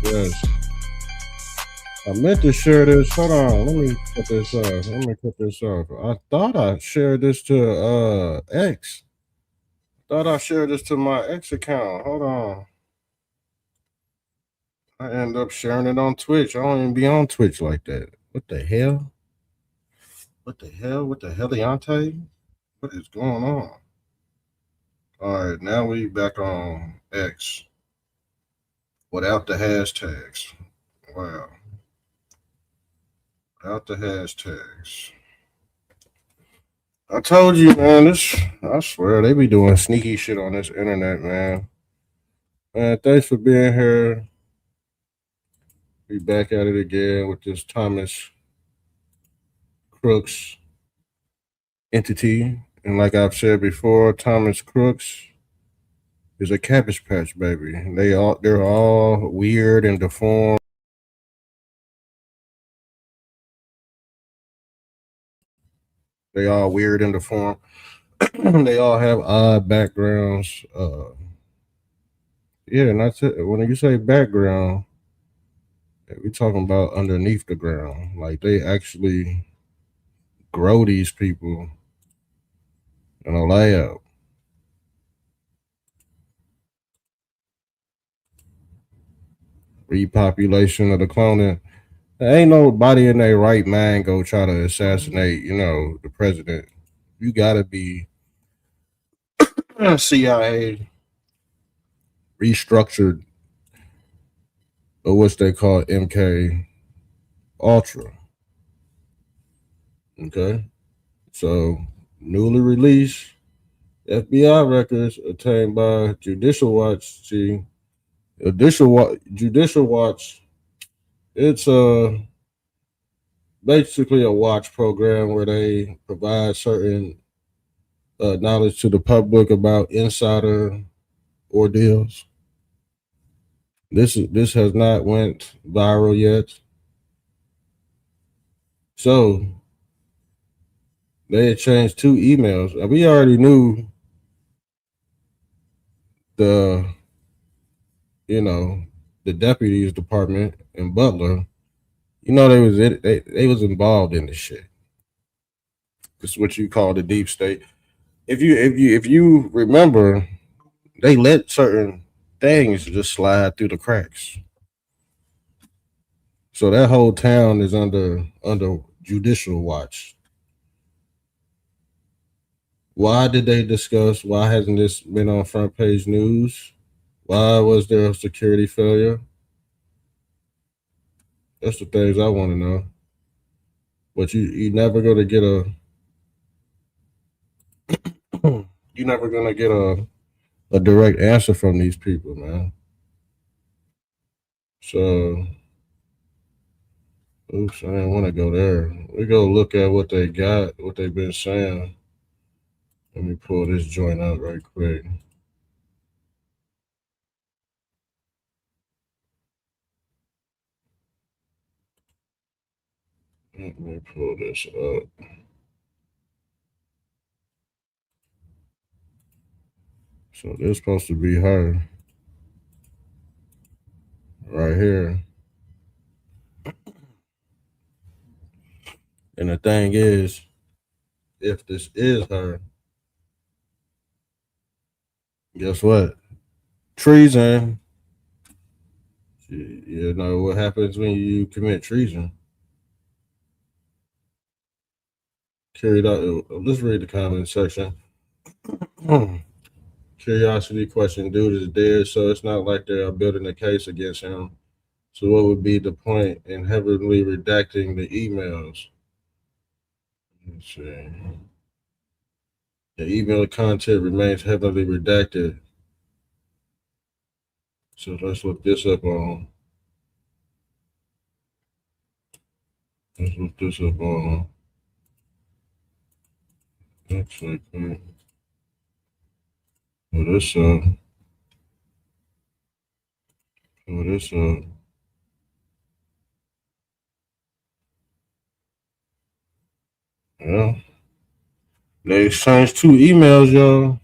Yes. I meant to share this. Hold on. Let me cut this off. I thought I shared this to X. Thought I shared this to my X account. Hold on. I end up sharing it on Twitch. I don't even be on Twitch like that. What the hell? What the heliante? What is going on? All right, now we back on X without the hashtags. Wow. Without the hashtags. I told you, man, I swear, they be doing sneaky shit on this internet, man. Man, thanks for being here. We back at it again with this Thomas Crooks entity. And like I've said before, Thomas Crooks is a Cabbage Patch baby. They're all weird and deformed. They all weird and deformed. They all have odd backgrounds. Yeah, and that's it. When you say background, we're talking about underneath the ground. Like they actually grow these people in a lab. Repopulation of the cloning. There ain't nobody in their right mind go try to assassinate, the president. You gotta be CIA restructured or what's they call MK Ultra. Okay. So newly released FBI records obtained by Judicial Watch. See, Judicial Watch. It's basically a watch program where they provide certain knowledge to the public about insider ordeals. This has not went viral yet. So they had changed two emails. We already knew the the deputies department in Butler. They was involved in this shit. This is what you call the deep state. If you remember, they let certain things just slide through the cracks. So that whole town is under judicial watch. Why did they discuss? Why hasn't this been on front page news? Why was there a security failure? That's the things I want to know. But you never gonna get you're never gonna get a direct answer from these people, man. So oops, I didn't want to go there. We go look at what they got, what they've been saying. Let me pull this joint out right quick. Let me pull this up. So this supposed to be her right here. And the thing is, if this is her, guess what? Treason. You know what happens when you commit treason? carried out. Let's read the comment section. Curiosity question: dude is dead, so it's not like they are building a case against him. So what would be the point in heavily redacting the emails? Let's see. The email content remains heavily redacted. So let's look this up on. Let's look this up on. Looks like that. Pull this up. Pull this up. Yeah. They exchanged 2 emails, y'all.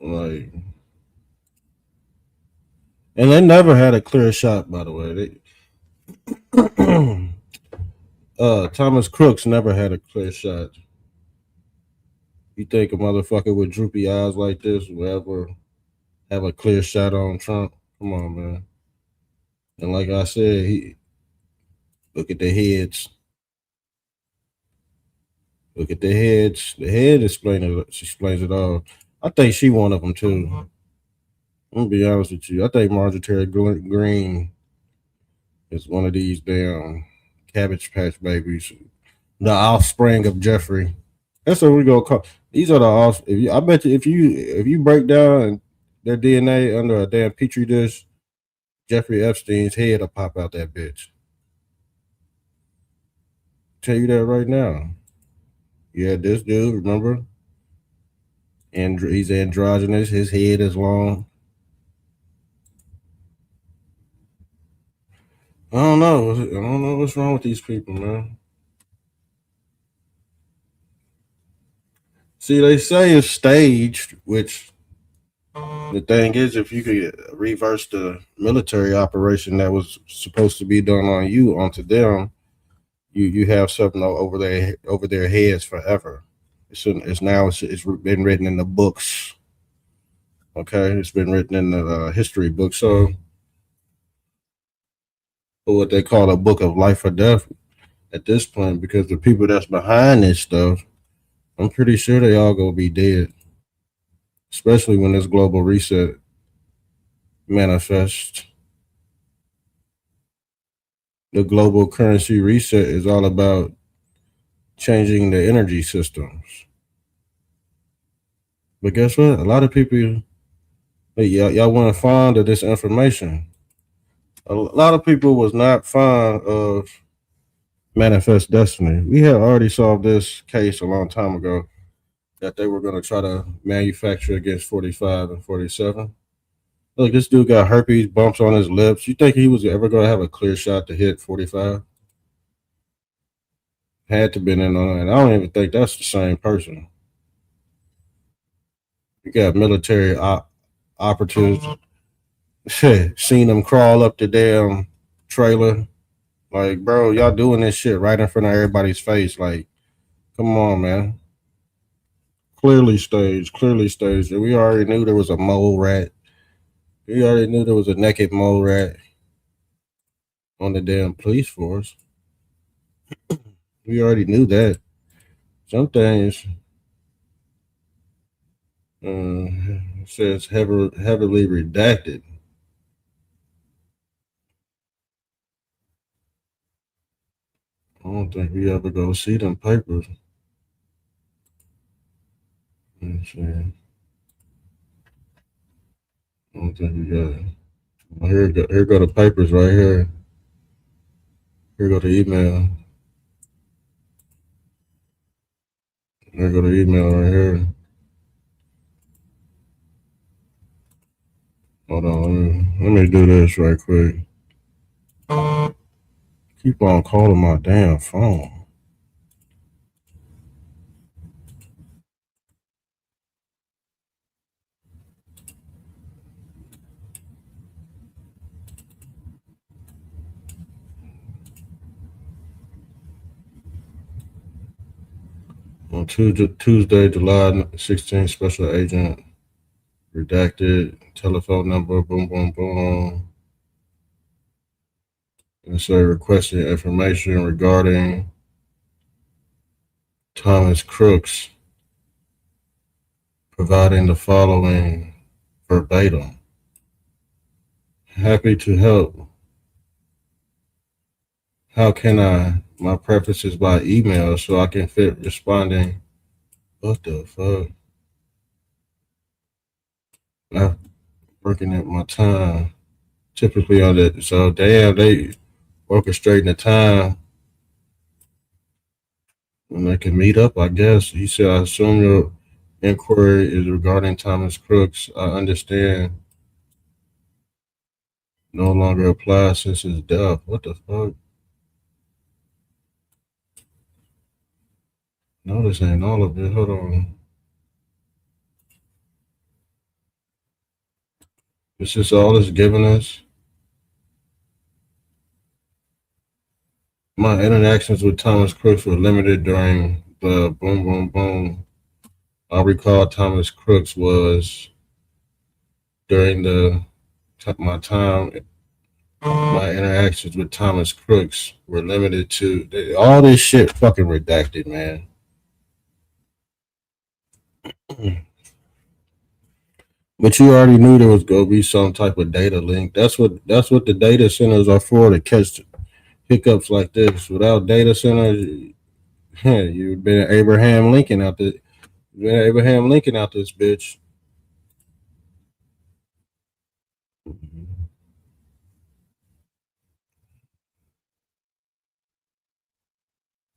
Like, and they never had a clear shot, by the way. They, Thomas Crooks never had a clear shot. You think a motherfucker with droopy eyes like this will ever have a clear shot on Trump? Come on, man. And like I said, he look at the heads. Look at the heads. The head explains it all. I think she one of them too. I'm gonna be honest with you. I think Marjorie Green is one of these damn Cabbage Patch babies, the offspring of Jeffrey. That's what we gonna call. These are the off. I bet you if you break down their DNA under a damn petri dish, Jeffrey Epstein's head will pop out that bitch. Tell you that right now. Yeah, this dude, remember? And he's androgynous. His head is long. I don't know. I don't know what's wrong with these people, man. See, they say it's staged, which the thing is, if you could reverse the military operation that was supposed to be done on you onto them, you have something over their heads forever. It's been written in the books. Okay, it's been written in the history book. So, what they call a book of life or death at this point, because the people that's behind this stuff, I'm pretty sure they all gonna be dead, especially when this global reset manifests. The global currency reset is all about changing the energy systems. But guess what? A lot of people, y'all weren't fond of this information. A lot of people was not fond of manifest destiny. We had already solved this case a long time ago that they were going to try to manufacture against 45 and 47. Look, this dude got herpes, bumps on his lips. You think he was ever going to have a clear shot to hit 45? Had to been in on it. And I don't even think that's the same person. You got military operatives. Seen them crawl up the damn trailer. Like, bro, y'all doing this shit right in front of everybody's face. Like, come on, man. Clearly staged. And we already knew there was a mole rat. We already knew there was a naked mole rat on the damn police force. We already knew that. Some things says heavily redacted. I don't think we ever go see them papers. Let's see. I don't think we got it. Well, here go the papers right here. Here go the email. Here go the email right here. Hold on, let me do this right quick. Keep on calling my damn phone. On Tuesday, July 16th, special agent redacted telephone number. Boom, boom, boom. And so requesting information regarding Thomas Crooks, providing the following verbatim. Happy to help. How can I? My preference is by email so I can fit responding. What the fuck? I'm working at my time. Typically on that. So damn, they orchestrating the time when they can meet up, I guess. He said, I assume your inquiry is regarding Thomas Crooks. I understand no longer applies since his death. What the fuck? No, this ain't all of it. Hold on. This is all it's giving us. My interactions with Thomas Crooks were limited during the boom, boom, boom. I recall Thomas Crooks was during my time. My interactions with Thomas Crooks were limited to all this shit. Fucking redacted, man. But you already knew there was gonna be some type of data link. That's what the data centers are for, to catch hiccups like this. Without data centers, you've been Abraham Lincoln out the been Abraham Lincoln out this bitch.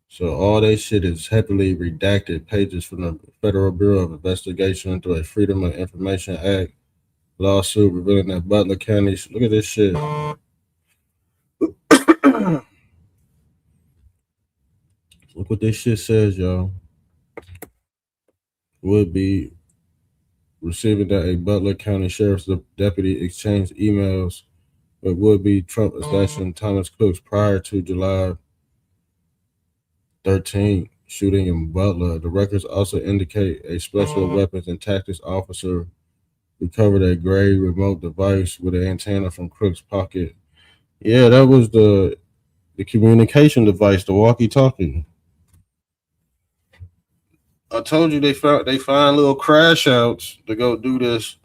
So all that shit is heavily redacted pages from the Federal Bureau of Investigation into a Freedom of Information Act lawsuit revealing that Butler County. Look at this shit. Look what this shit says, y'all. Would be receiving that a Butler County Sheriff's deputy exchanged emails with would-be Trump assassin Thomas Crooks prior to July 13th shooting in Butler. The records also indicate a special weapons and tactics officer recovered a gray remote device with an antenna from Crooks' pocket. Yeah, that was the communication device, the walkie-talkie. I told you they find little crash outs to go do this,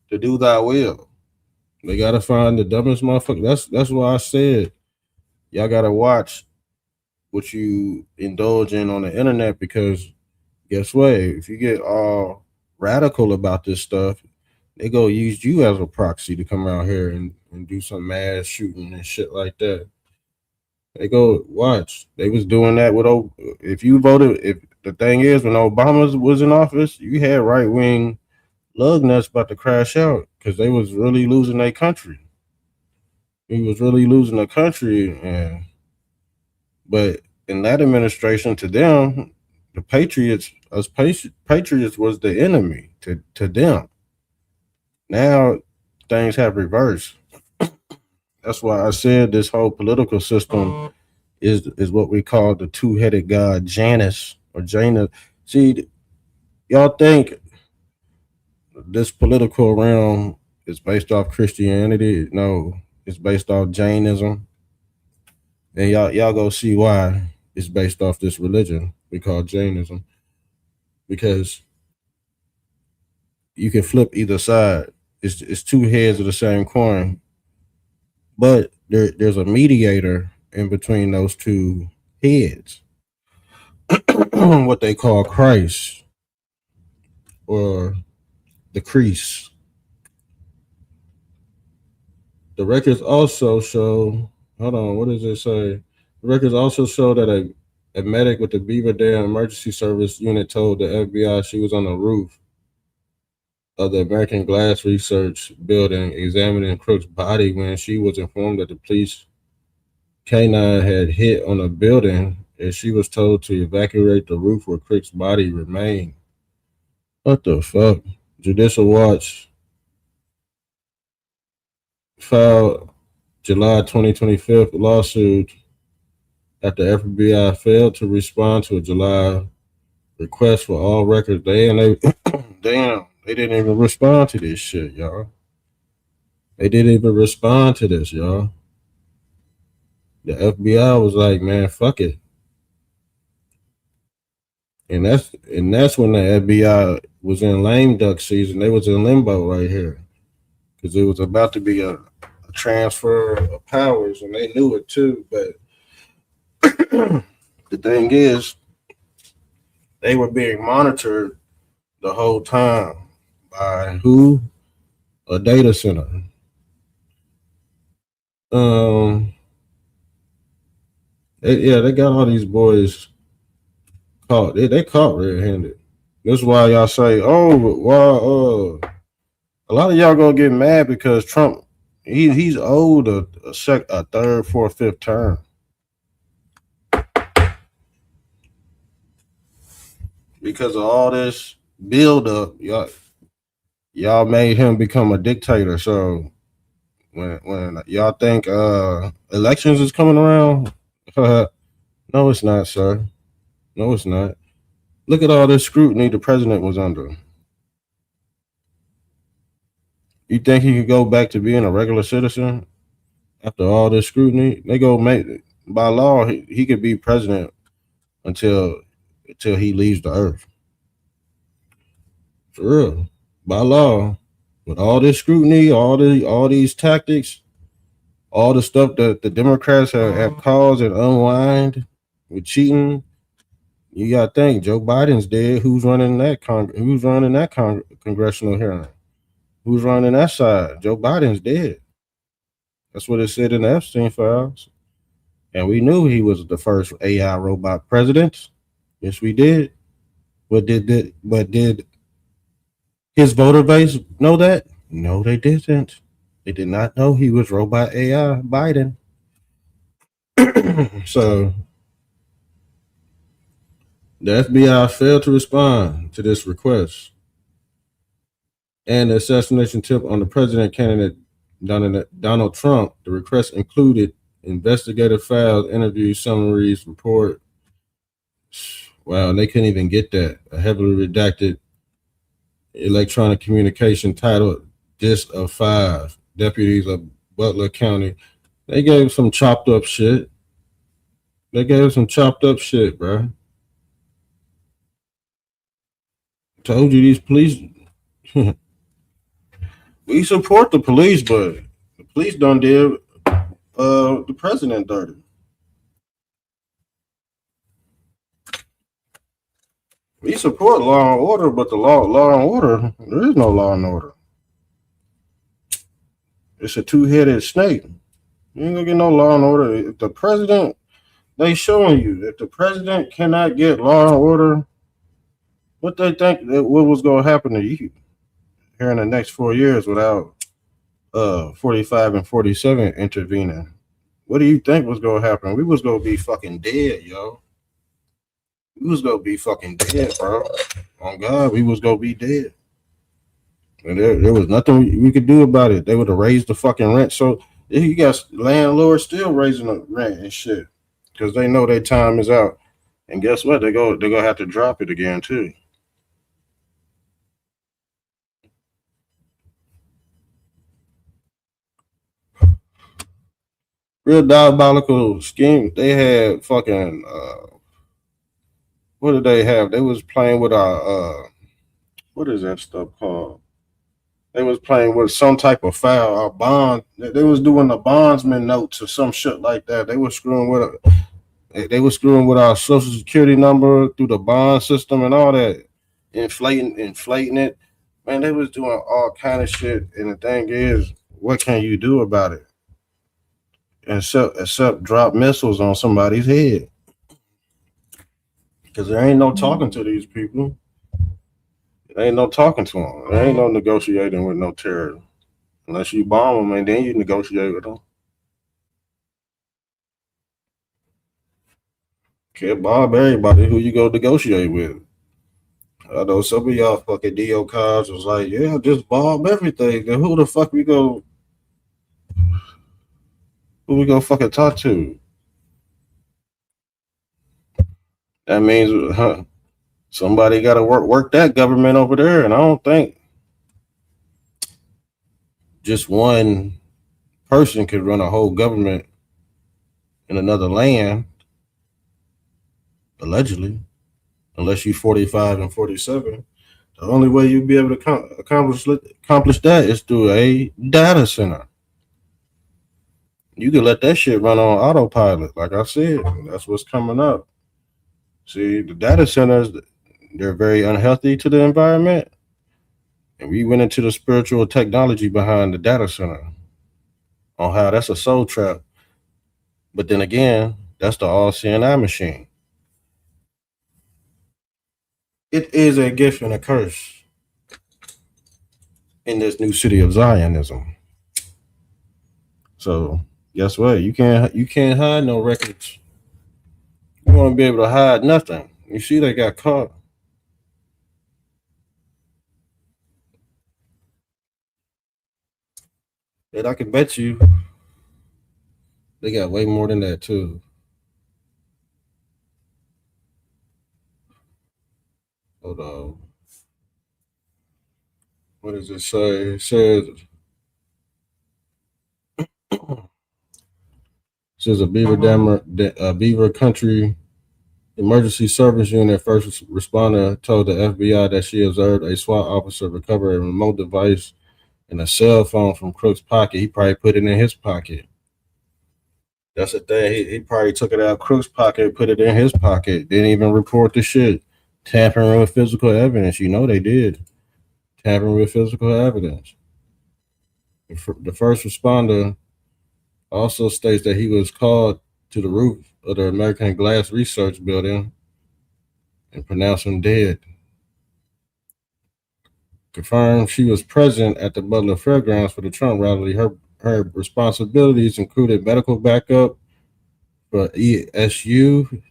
to do thy will. They gotta find the dumbest motherfucker. That's why I said y'all gotta watch what you indulge in on the internet, because guess what? If you get all radical about this stuff, they go use you as a proxy to come out here and do some mass shooting and shit like that. They go watch. They was doing that with if you voted. If the thing is, when Obama was in office, you had right wing lug nuts about to crash out because they was really losing their country. He was really losing the country, but in that administration, to them, the patriots was the enemy to them. Now things have reversed. That's why I said this whole political system is what we call the two-headed god Janus or Janus. See, y'all think this political realm is based off Christianity? No, it's based off Jainism. And y'all go see why it's based off this religion we call Jainism. Because you can flip either side. It's two heads of the same coin. But there's a mediator in between those two heads. What they call Christ or the crease. The records also show, hold on, what does it say? The records also show that a medic with the Beaver Dam Emergency Service unit told the FBI she was on the roof of the American Glass Research building examining Crooks' body when she was informed that the police K9 had hit on a building, and she was told to evacuate the roof where Crooks' body remained. What the fuck? Judicial Watch filed July 2025 lawsuit after FBI failed to respond to a July request for all records. Damn, they didn't even respond to this shit, y'all. They didn't even respond to this, y'all. The FBI was like, man, fuck it. And that's when the FBI was in lame duck season. They was in limbo right here. Because it was about to be a transfer of powers, and they knew it too. But the thing is, they were being monitored the whole time by who? A data center. Um, they got all these boys caught. They caught red-handed. That's why y'all say, oh, why? A lot of y'all gonna get mad because Trump, he's owed a third, fourth, fifth term because of all this build up. Y'all made him become a dictator. So when y'all think elections is coming around, no, it's not, sir. No, it's not. Look at all this scrutiny the president was under. You think he could go back to being a regular citizen after all this scrutiny? They go make by law he could be president until he leaves the earth. For real. By law. With all this scrutiny, all these tactics, all the stuff that the Democrats have caused and unwind with cheating, you gotta think Joe Biden's dead. Who's running that congressional hearing? Who's running that side? Joe Biden's dead. That's what it said in the Epstein files. And we knew he was the first AI robot president. Yes, we did. But did his voter base know that? No, they didn't. They did not know he was robot AI Biden. So the FBI failed to respond to this request. And the assassination tip on the president candidate Donald Trump, the request included investigative files, interviews, summaries, report. Wow, and they couldn't even get that. A heavily redacted electronic communication titled Disc of Five. Deputies of Butler County. They gave some chopped up shit. Bro. Told you these police. We support the police, but the police done did the president dirty. We support law and order, but the law and order, there is no law and order. It's a two-headed snake. You ain't gonna get no law and order. If the president, they showing you that the president cannot get law and order, what they think that what was gonna happen to you here in the next 4 years without 45 and 47 intervening. What do you think was gonna happen? We was gonna be fucking dead, yo. We was gonna be fucking dead, bro. On God, we was gonna be dead. And there was nothing we could do about it. They would have raised the fucking rent. So you got landlords still raising the rent and shit because they know their time is out. And guess what? They're gonna have to drop it again too. Real diabolical scheme. They had fucking what did they have? They was playing with our what is that stuff called? They was playing with some type of file, our bond. They was doing the bondsman notes or some shit like that. They were screwing with our social security number through the bond system and all that, inflating it. Man, they was doing all kind of shit. And the thing is, what can you do about it? Except drop missiles on somebody's head. Because there ain't no talking to these people. There ain't no talking to them. There ain't no negotiating with no terror. Unless you bomb them and then you negotiate with them. Can't bomb everybody who you go negotiate with. I know some of y'all fucking DO cars was like, yeah, just bomb everything. Then who the fuck who we go fucking talk to? That means somebody got to work that government over there, and I don't think just one person could run a whole government in another land, allegedly, unless you 45 and 47. The only way you'll be able to accomplish that is through a data center. You can let that shit run on autopilot. Like I said, that's what's coming up. See, the data centers, they're very unhealthy to the environment. And we went into the spiritual technology behind the data center on how that's a soul trap. But then again, that's the all seeing eye machine. It is a gift and a curse in this new city of Zionism. So guess what? You can't hide no records. You won't be able to hide nothing. You see, they got caught. And I can bet you they got way more than that too. Hold on. What does it say? It says a Beaver Country Emergency Service Unit first responder told the FBI that she observed a SWAT officer recover a remote device and a cell phone from Crooks' pocket. He probably put it in his pocket. That's the thing. He probably took it out of Crooks' pocket, put it in his pocket. Didn't even report the shit. Tampering with physical evidence. You know they did. Tampering with physical evidence. The first responder also states that he was called to the roof of the American Glass Research Building and pronounced him dead. Confirmed she was present at the Butler Fairgrounds for the Trump rally. Her responsibilities included medical backup for ESU.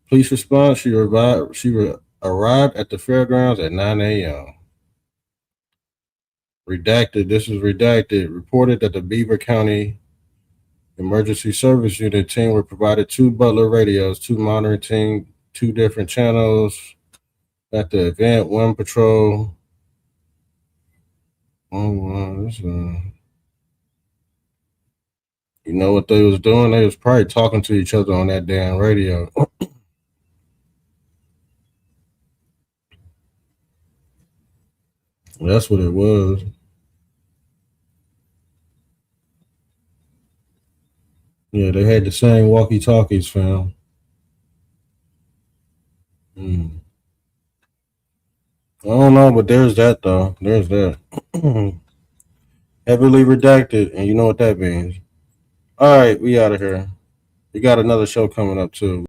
Police response: She arrived at the fairgrounds at 9 a.m. Redacted. This is redacted. Reported that the Beaver County Emergency Service Unit team were provided 2 Butler radios, 2 monitoring team, 2 different channels at the event. 1 patrol. You know what they was doing? They was probably talking to each other on that damn radio. That's what it was. Yeah, they had the same walkie-talkies, fam. I don't know, but there's that though. There's that. Heavily redacted, and you know what that means. All right, we out of here. We got another show coming up too.